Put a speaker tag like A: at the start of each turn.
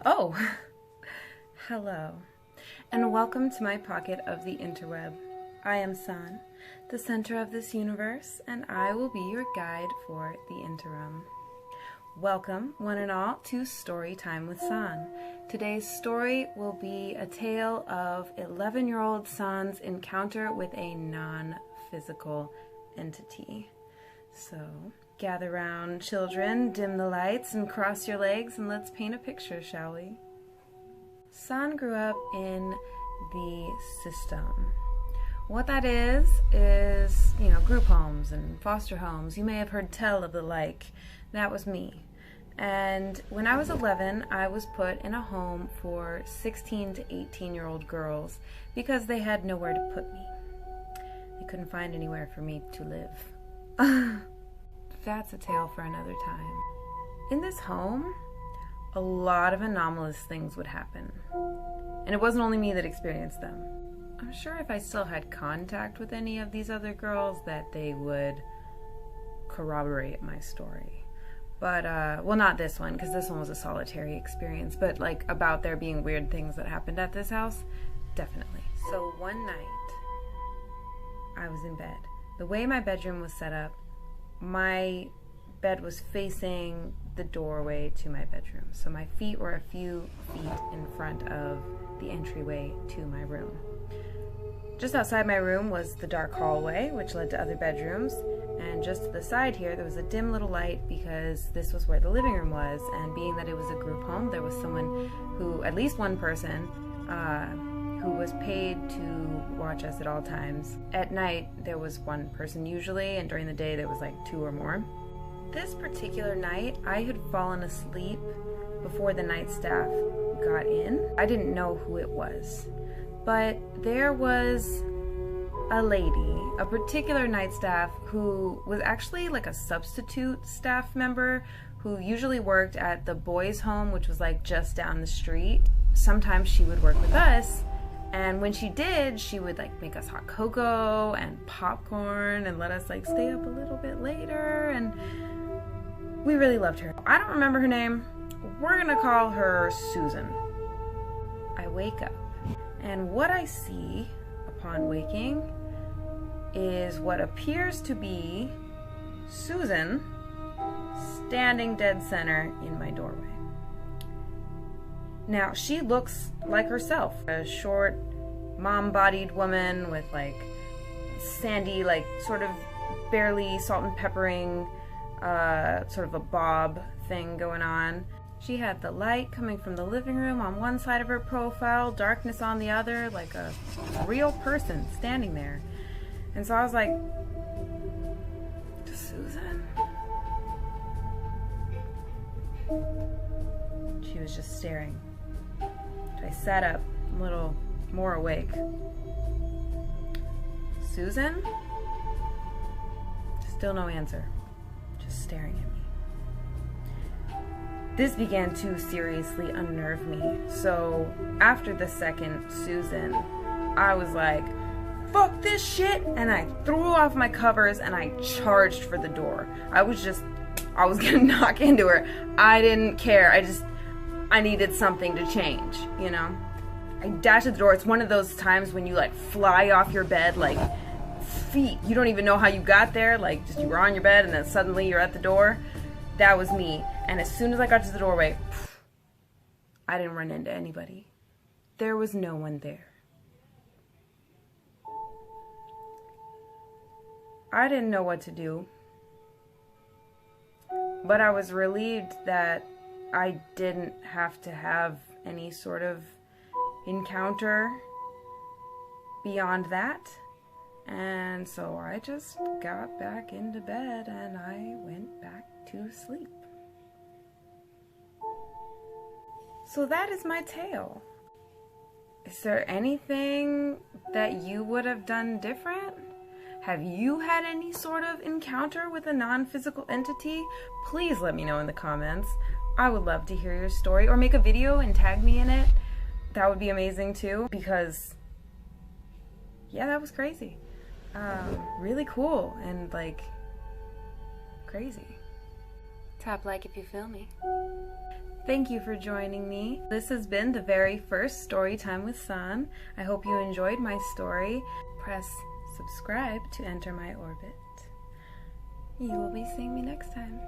A: Oh, hello, and welcome to my pocket of the interweb. I am San, the center of this universe, and I will be your guide for the interim. Welcome, one and all, to Storytime with San. Today's story will be a tale of 11-year-old San's encounter with a non-physical entity. So, gather round, children, dim the lights, and cross your legs, and let's paint a picture, shall we? San grew up in the system. What that is, group homes and foster homes. You may have heard tell of the like. That was me. And when I was 11, I was put in a home for 16 to 18-year-old girls because they had nowhere to put me. They couldn't find anywhere for me to live. That's a tale for another time. In this home, a lot of anomalous things would happen. And it wasn't only me that experienced them. I'm sure if I still had contact with any of these other girls that they would corroborate my story. But, well, not this one, because this one was a solitary experience, but like about there being weird things that happened at this house, definitely. So one night, I was in bed. The way my bedroom was set up, my bed was facing the doorway to my bedroom. So my feet were a few feet in front of the entryway to my room. Just outside my room was the dark hallway, which led to other bedrooms. And just to the side here, there was a dim little light because this was where the living room was. And being that it was a group home, there was someone who, at least one person, who was paid to watch us at all times. At night, there was one person usually, and during the day, there was like two or more. This particular night, I had fallen asleep before the night staff got in. I didn't know who it was, but there was a lady, a particular night staff who was actually like a substitute staff member who usually worked at the boys' home, which was like just down the street. Sometimes she would work with us. And when she did, she would like make us hot cocoa and popcorn and let us like stay up a little bit later, and we really loved her. I don't remember her name. We're gonna call her Susan. I wake up, and what I see upon waking is what appears to be Susan standing dead center in my doorway. Now, she looks like herself, a short, mom-bodied woman with like sandy, like sort of barely salt and peppering, sort of a bob thing going on. She had the light coming from the living room on one side of her profile, darkness on the other, like a real person standing there. And so I was like, Susan? She was just staring. I sat up, a little more awake. Susan? Still no answer. Just staring at me. This began to seriously unnerve me. So after the second Susan, I was like, fuck this shit! And I threw off my covers and I charged for the door. I was gonna knock into her. I didn't care. I needed something to change, you know? I dashed at the door. It's one of those times when you like fly off your bed, like feet. You don't even know how you got there. Like just you were on your bed and then suddenly you're at the door. That was me. And as soon as I got to the doorway, I didn't run into anybody. There was no one there. I didn't know what to do. But I was relieved that I didn't have to have any sort of encounter beyond that. And so I just got back into bed and I went back to sleep. So that is my tale. Is there anything that you would have done different? Have you had any sort of encounter with a non-physical entity? Please let me know in the comments. I would love to hear your story, or make a video and tag me in it. That would be amazing too, because yeah, that was crazy. Really cool and like crazy. Tap like if you feel me. Thank you for joining me. This has been the very first Storytime with San. I hope you enjoyed my story. Press subscribe to enter my orbit. You will be seeing me next time.